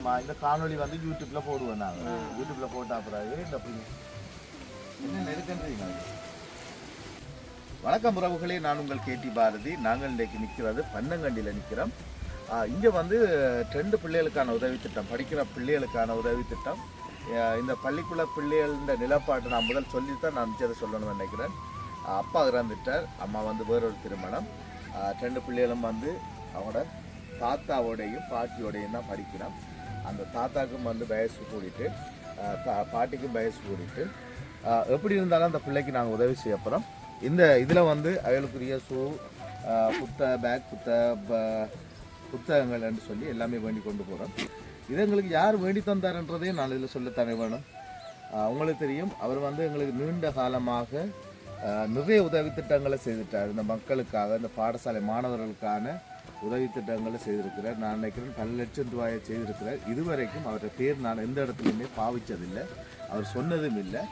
இந்த காணொலி வந்து யூடியூப்ல போடுவேன் நாங்கள். யூடியூப்ல போட்டா பிறகு இந்த என்ன நெருக்கன்றீங்க. வணக்கம் உறவுகளே, நான் உங்கள் கேடி பாரதி. நாங்கள் இன்றைக்கு நிற்கிறது பன்னங்கண்டியில் நிற்கிறோம். இங்கே வந்து 2 பிள்ளைகளுக்கான உதவி திட்டம், படிக்கிற பிள்ளைகளுக்கான உதவி திட்டம். இந்த பள்ளிக்குள்ள பிள்ளைகள நிலப்பாட்டை நான் முதல் சொல்லித்தான் நான் நிச்சயத்தை சொல்லணும்னு நினைக்கிறேன். அப்பா இறந்துட்டார், அம்மா வந்து வேறொரு திருமணம். 2 பிள்ளைகளும் வந்து அவங்களோட தாத்தாவோடையும் பாட்டியோடையும் தான் படிக்கிறோம். அந்த தாத்தாவுக்கும் வந்து வயசு கூடிட்டு, பாட்டிக்கும் வயசு கூடிட்டு, எப்படி இருந்தாலும் அந்த பிள்ளைக்கு நாங்கள் உதவி செய்ய போகிறோம். இந்த இதில் வந்து அயலுக்குரிய ஷூ, பேக், புத்தகங்கள் என்று சொல்லி எல்லாமே வேண்டி கொண்டு போகிறோம். இது எங்களுக்கு யார் வேண்டி தந்தார்ன்றதையும் நான் இதில் சொல்லத்தானே வேணும். உங்களுக்கு தெரியும், அவர் வந்து எங்களுக்கு நீண்ட காலமாக நிறைய உதவி திட்டங்களை செய்துட்டார். இந்த மக்களுக்காக, இந்த பாடசாலை மாணவர்களுக்கான உதவி திட்டங்களை செய்திருக்கிறார். நான் நினைக்கிறேன் 10 லட்சம் ரூபாயை செய்திருக்கிறார். இதுவரைக்கும் அவருடைய பேர் நான் எந்த இடத்துலையுமே பாவிச்சதில்லை, அவர் சொன்னதும் இல்லை.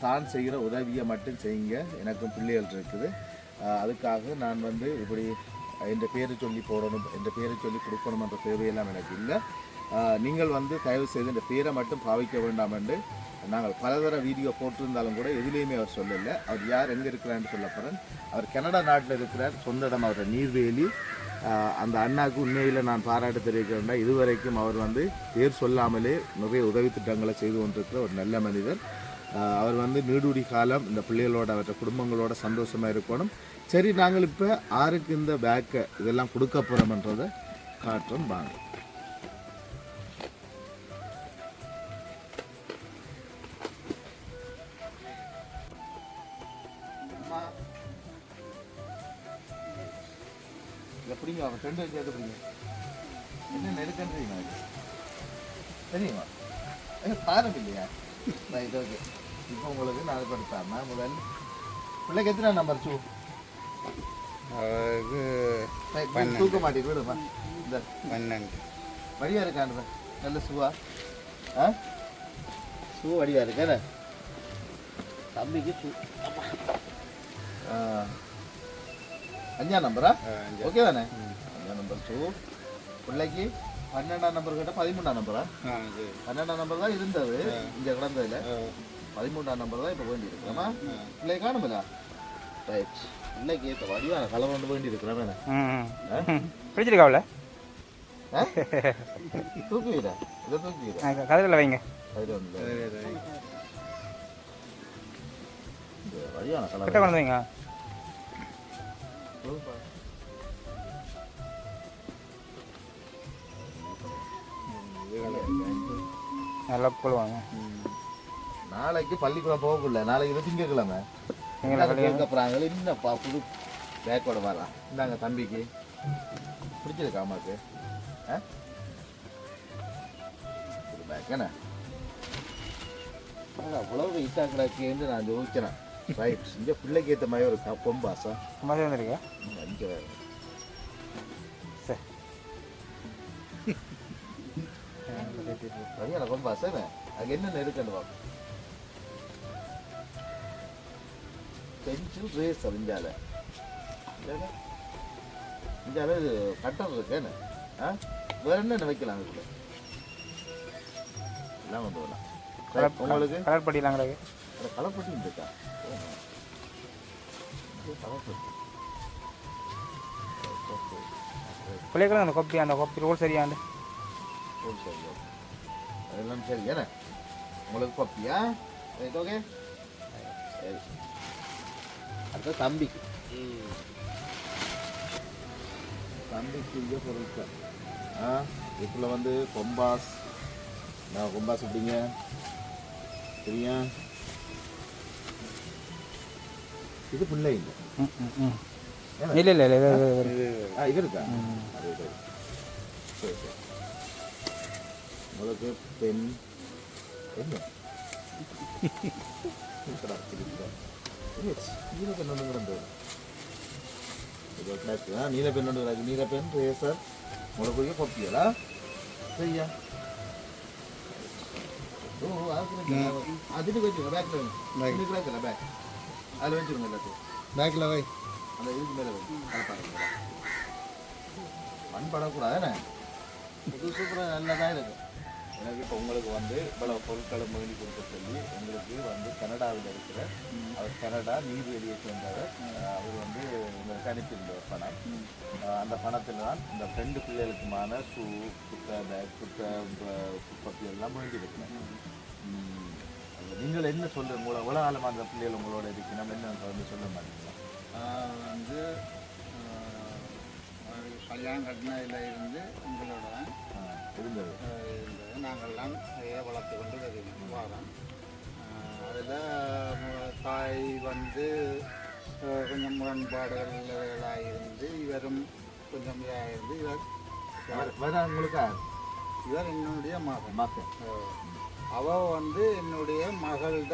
தான் செய்கிற உதவியை மட்டும் செய்யுங்க, எனக்கும் பிள்ளைகள் இருக்குது, அதுக்காக நான் வந்து இப்படி என்ற பேரை சொல்லி போடணும், என்ற பேரை சொல்லி கொடுக்கணும் என்ற தேவையெல்லாம் எனக்கு இல்லை. நீங்கள் வந்து தயவு செய்து இந்த பேரை மட்டும் பாவிக்க வேண்டாம் என்று நாங்கள் பலதர வீடியோ போட்டிருந்தாலும் கூட எதுலேயுமே அவர் சொல்லலை. அவர் யார், எங்கே இருக்கிறான்னு சொல்ல போகிறேன். அவர் கனடா நாட்டில் இருக்கிறார், சொந்த இடம் அவருடைய நீர்வேலி. அந்த அண்ணாவுக்கு உண்மையில் நான் பாராட்டு தெரிவிக்கிறேன். இதுவரைக்கும் அவர் வந்து பேர் சொல்லாமலே நிறைய உதவி திட்டங்களை செய்து கொண்டிருக்கிற ஒரு நல்ல மனிதர். அவர் வந்து நீடூடி காலம் இந்த பிள்ளைகளோட, அவற்றை குடும்பங்களோட சந்தோஷமாக இருக்கணும். சரி, நாங்கள் இப்போ யாருக்கு இந்த பேக்கை இதெல்லாம் கொடுக்க போகிறோம்ன்றதை காட்டுறோம் வாங்க. எப்படிங்க அவன் 2 வச்சு எப்படிங்க என்ன நெருக்கன்றீங்க தெரியுமா? பாருங்க இல்லையா? Right, okay. இப்போ உங்களுக்கு நான் படுத்தாம முதல் பிள்ளைக்கு எத்தனை நம்பர் ஷூ? தூக்க மாட்டேன் விடுமா. இந்த 12 வடிவா இருக்கான்ற நல்ல ஷூவா? ஷூ வடிவா இருக்கா தம்பிக்கு ஷூ? 5ஆம் நம்பரா? ஓகே தானே? 5ஆம் நம்பர் ஷூ பிள்ளைக்கு. 12ஆம் நம்பர் கிட்ட 13ஆம் நம்பரா? 12ஆம் நம்பர் தான் இருந்தது இங்கே கிடந்ததுல. 13ஆம் நம்பர் தான் இப்போ வேண்டி இருக்கிறோமா? பிள்ளைய காணுமில்ல? ரைட். பிள்ளைக்கு ஏற்ற வடிவான கலர் வந்து வேண்டி இருக்கிறேன். பிடிச்சிருக்காவில தூக்கி வீடா? இதை தூக்கி வீடா? கதிரில் வைங்க. கதிர வந்து வடிவான கலர் கிட்ட கொண்டு வைங்க. நல்லா போடுவாங்க. நாளைக்கு பள்ளிக்கூடம் போகக்குள்ள, நாளைக்கு திங்கக்கிழமை கேட்கப்படுறாங்க. என்னப்பா புது பேக்கோட வரலாம் இந்தாங்க தம்பிக்கு பிடிச்சிருக்கா அம்மாக்கு? புது பேக் என்ன அவ்வளவு இட்டாக்கடாக்கேன்னு நான் யோசிக்கிறேன். ரைட். இங்கே பிள்ளைக்கு ஏற்ற மாதிரி ஒரு பொம்பாசா மாதிரி வந்துருக்கா? இங்கே வேறு சரியான பொம்பாசா. அது என்னென்ன இருக்குன்னு பார்ப்போம். பென்சில் ரேசர் இந்தியாவில் இது கட்டர் இருக்கேன்னு. வேற என்னென்ன வைக்கலாம் அதுக்குள்ள? எல்லாம் கொண்டு வரலாம். உங்களுக்கு கலர் படிக்கலாங்க. கலர் பட்டி இருக்கா? பிள்ளைகளும் அந்த கொப்பி ரோல் சரியாண்டு சரி, அதெல்லாம் சரி ஏன்னா உங்களுக்கு கொப்பியா? Right, okay. சரி, அடுத்த தம்பிக்கு இங்கே பொருட்கள். இதுக்குள்ள வந்து கொம்பாஸ். நான் கொம்பாஸ் எப்படிங்க சரியா? இது பிள்ளை இல்லை இல்லை இல்லை இல்லை இது இருக்கா? சரி சரி. உங்களுக்கு பென் என்ன நீல பென் ஒன்று கிடந்தது. நீல பென் ஒன்று கிடக்கு. நீல பென் ரேசர் உங்களுக்கு கொப்பியலா? சரியா? அதுக்கு வச்சுருங்க. பேக்கில் கிடக்கல பேக் அதில் வச்சுருங்க. எல்லாத்தையும் பேக்கில் வை. அந்த இதுக்கு மேலே வை. மண் படக்கூடாது. என்ன இது சூப்பராக நல்லதாக இருக்கு. எனக்கு இப்போ உங்களுக்கு வந்து இவ்வளவு பொருட்களை வேண்டி கொடுக்க சொல்லி உங்களுக்கு வந்து கனடாவில் இருக்கிற அவர் கனடா நீதிவெளியை சேர்ந்தவர் அவர் வந்து உங்களுக்கு அனுப்பியிருந்த ஒரு பணம். அந்த பணத்தில் தான் இந்த 2 பிள்ளைகளுக்குமான ஷூ, குட்டை, பேக், குட்டை, குப்பத்தி எல்லாம் வேண்டி இருக்கிறேன். நீங்கள் என்ன சொல்லுங்க, உங்களை எவ்வளோ காலமாக அந்த பிள்ளைகள் உங்களோட இருக்கணும் என்ன வந்து சொல்ல மாட்டீங்களா? வந்து கல்யாணம் கட்டினதில் இருந்து உங்களோட இருந்தது நாங்கள்லாம் நிறைய வளர்த்து கொண்டு வரோம். அதில் தாய் வந்து கொஞ்சம் முரண்பாடுகளாக இருந்து இவரும் கொஞ்சம் இதாக இருந்து உங்களுக்கு இவர் என்னுடைய மகன். மகன் அவள் வந்து என்னுடைய மகளோட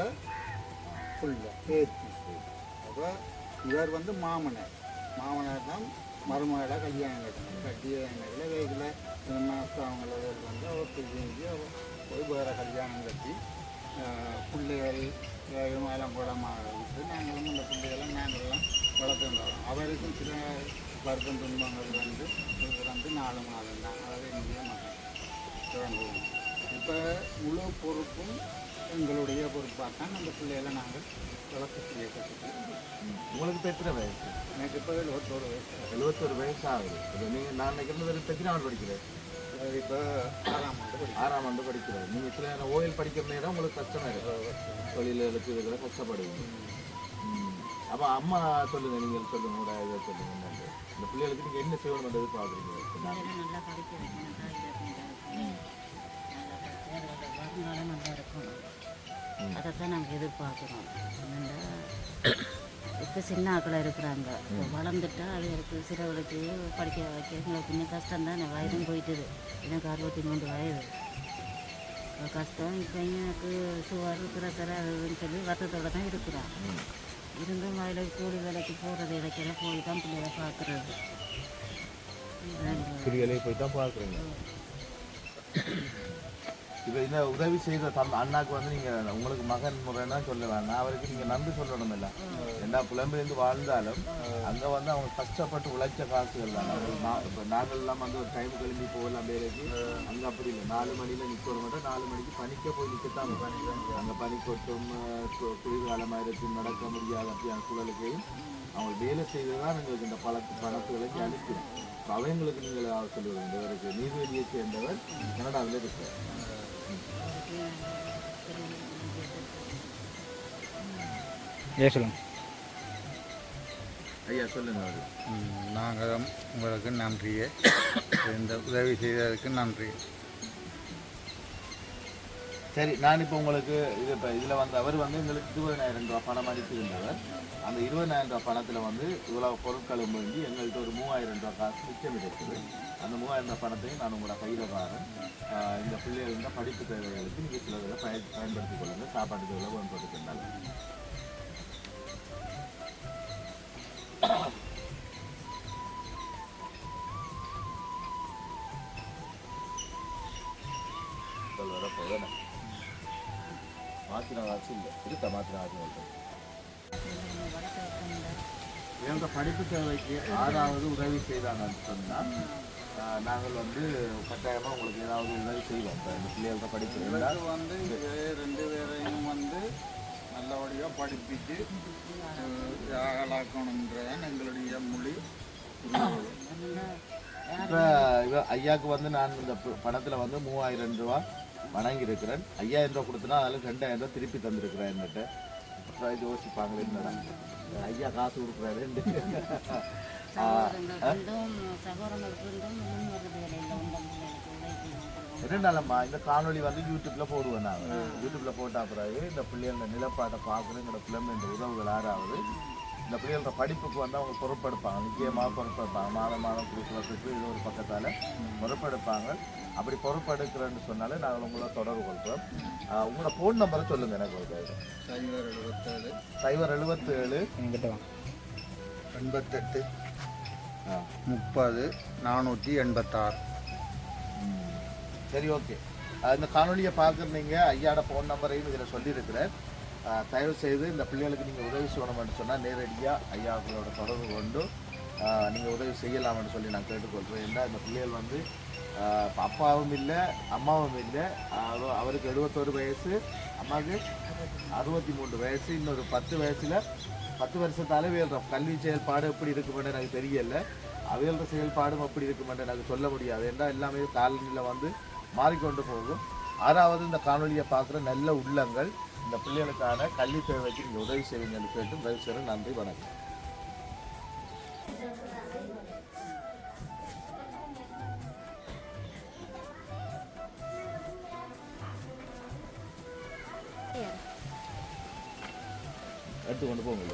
புள்ள பேத்தி. அப்போ இவர் வந்து மாமனார் தான் மருமகளை கல்யாணம் கட்டணும். கல்யாணத்தில் வேகில் மாதம் அவங்கள வந்து அவள் பிரிஞ்சு போய் வேறு கல்யாணம் கட்டி பிள்ளைகள் மேலங்குளமாக விட்டு நாங்களும் அந்த பிள்ளைகளை நாங்கள்லாம் வளர்த்துருந்தோம். அவருக்கும் சில வருத்தம் துன்பங்கள் வந்து வந்து 4 மாதம் தான். அதாவது என்னுடைய மகன் தொடர்ந்து. இப்போ முழு பொறுப்பும் எங்களுடைய பொறுப்பாக தான் அந்த பிள்ளைகளை நாங்கள் வளர்த்து கற்றுக்கிறோம். உங்களுக்கு எத்தனை வயசு? எனக்கு இப்போ 71 வயசு. 71 வயசு ஆகுது. இப்போ நீங்கள் நான் நினைக்கிறது எத்தனை ஆண்டு படிக்கிறேன்? இப்போ 6ஆம் ஆண்டு படிக்கிறேன். 6ஆம் ஆண்டு படிக்கிறேன். நீங்கள் சில நேரம் ஓயில் படிக்கிற நேரம் உங்களுக்கு கஷ்டமாக இருக்கும், தொழிலுக்கு இதுகளை கஷ்டப்படுவீங்க. அப்போ அம்மா சொல்லுங்க, நீங்கள் சொல்லுங்க, கூட இதை சொல்லுங்க. இந்த பிள்ளைகளுக்கு நீங்கள் என்ன செய்யணும் எதிர்பார்க்குறீங்க? நல்லா படிக்க வைக்கணும், வருங்காலம் நல்லா இருக்கணும். அதைத்தான் நாங்கள் எதிர்பார்க்குறோம். இப்போ சின்ன ஆக்கள் இருக்கிறாங்க, வளர்ந்துட்டா அவங்களுக்கு சிலவளுக்கு படிக்க வைக்க எங்களுக்கு கொஞ்சம் கஷ்டம் தான். வயதும் போயிட்டுது, எனக்கு 63 வயது கஷ்டம். இப்போ எனக்கு சுவர் திறக்கிற அதுன்னு சொல்லி வருத்தத்தோடு தான் இருக்கிறோம். இருந்தும் வயலுக்கு கூலி வேலைக்கு போகிறது இடைக்கெல்லாம் போய் தான் பிள்ளைகளை பார்க்குறது. பிள்ளைகளே போய் தான் பார்க்குறீங்க. இப்போ இந்த உதவி செய்த அண்ணாக்கு வந்து நீங்கள் உங்களுக்கு மகன் முறைன்னா சொல்ல வேண்டாம், அவருக்கு நீங்கள் நன்றி சொல்லணும். இல்லை எல்லா புலம்பெயர்ந்து வாழ்ந்தாலும் அங்கே வந்து அவங்க கஷ்டப்பட்டு உழைச்ச காசுகள் தான். இப்போ நாங்கள்லாம் வந்து ஒரு டைம் கிளம்பி போகலாம் வேலைக்கு, அங்கே அப்படி இல்லை. 4 மணியில் நிற்க மாட்டோம், 4 மணிக்கு பனிக்க போய் நிற்கத்தான் அங்கே பனி கொட்டும், குளிர்காலமாக இருக்கும், நடக்க முடியாத அப்படியான சூழலுக்கையும் அவங்க வேலை செய்து தான் எங்களுக்கு இந்த பணத்துகளுக்கு அனுப்பிடும். அவங்களுக்கு நீங்கள் சொல்லுவாங்க, இவருக்கு நீதிவெளியை சேர்ந்தவர் கனடாவில் இருக்கிறார். சொல்லுங்க ஐயா சொல்லுங்க. நாங்கள் உங்களுக்கு நன்றியே, இந்த உதவி செய்ததுக்கு நன்றி. சரி, நான் இப்போ உங்களுக்கு இதில் வந்து அவர் வந்து எங்களுக்கு 20,000 ரூபா பணம் அனுப்பியிருந்தவர். அந்த 20,000 ரூபா பணத்தில் வந்து இவ்வளோ பொருட்களும் வேண்டி எங்கள்கிட்ட ஒரு 3,000 ரூபா காசு மிச்சம் இருக்குது. அந்த 3,000 ரூபா பணத்தையும் நான் உங்களோட கையில் வரேன். இந்த பிள்ளைகள படிப்பு தேவைகளுக்கு நீங்கள் சில இதில் பயன்படுத்திக் கொள்ளுங்கள். சாப்பாட்டு தேவையை பயன்படுத்தினாலும் வர போதன மாற்றின காசு இல்லை, இருக்க மாற்றின காசு. எங்க படிப்பு தேவைக்கு 6வது உதவி செய்தாங்கன்னு சொன்னால் நாங்கள் வந்து கட்டாயமாக உங்களுக்கு ஏதாவது உதவி செய்வோம். இப்போ இந்த பிள்ளைகள படிப்பு வந்து 2 பேரையும் வந்து நல்லபடியாக படிப்பிட்டு ஆளாக்கணுன்றதான் எங்களுடைய மொழி. இப்போ ஐயாவுக்கு வந்து நான் இந்த பணத்தில் வந்து 3,000 ரூபா வணங்கியிருக்கிறேன். 5,000 ரூபா கொடுத்தனா அதில் 2,000 ரூபா திருப்பி தந்திருக்கிறேன். என்னட்டு யோசிப்பாங்களே, என்னடா ஐயா காசு கொடுக்குறாரு. என்னடாலம்மா இந்த காணொலி வந்து யூடியூப்ல போடுவேன். நாங்கள் யூடியூப்ல போட்டா பிறகு இந்த பிள்ளைகளோட நிலப்பாட்டை பார்க்குறேன். எங்களோட பிள்ளைங்க இந்த உதவுகள் யாராவது இந்த பிள்ளைகளோட படிப்புக்கு வந்து அவங்க பொறுப்பெடுப்பாங்க, நிச்சயமாக பொறுப்பெடுப்பாங்க. மாதம் மாதம் கொடுக்குறதுக்கு இது ஒரு பக்கத்தால் பொறுப்பெடுப்பாங்க. அப்படி பொறுப்பெடுக்கிறேன்னு சொன்னாலே நாங்கள் உங்களை தொடர்பு கொள்கிறோம். உங்களோட ஃபோன் நம்பரை சொல்லுங்கள். எனக்கு ஒரு 077 88 30 486. சரி, ஓகே. இந்த காணொலியை பார்க்குறீங்க, ஐயாவோட ஃபோன் நம்பரையும் இதில் சொல்லியிருக்கிறேன். தயவு செய்து இந்த பிள்ளைகளுக்கு நீங்கள் உதவி செய்யணும்னு சொன்னால் நேரடியாக ஐயாக்களோட தொடர்பு கொண்டு நீங்கள் உதவி செய்யலாம்னு சொல்லி நான் கேட்டுக்கொள்கிறேன். ஏன்னா இந்த பிள்ளைகள் வந்து அப்பாவும் இல்லை அம்மாவும் இல்லை. அவருக்கு 71 வயசு, அம்மாவுக்கு 63 வயசு. இன்னொரு 10 வயசில் 10 வருஷத்தாலே வேல்ற கல்வி செயல்பாடு எப்படி இருக்குமென்று எனக்கு தெரியல. அவையோட செயல்பாடும் எப்படி இருக்குமென்று எனக்கு சொல்ல முடியாது. ஏன்னா எல்லாமே காலநிலை வந்து மாறிக்கொண்டு போகும். 6வது இந்த காணொலியை பார்க்குற நல்ல உள்ளங்கள் இந்த பிள்ளைகளுக்கான கல்வி தேவைக்கு நீங்கள் உதவி செய்வீங்கன்னு கேட்டு உதவி செய்கிறேன். நன்றி, வணக்கம். எடுத்து கொண்டு போங்க.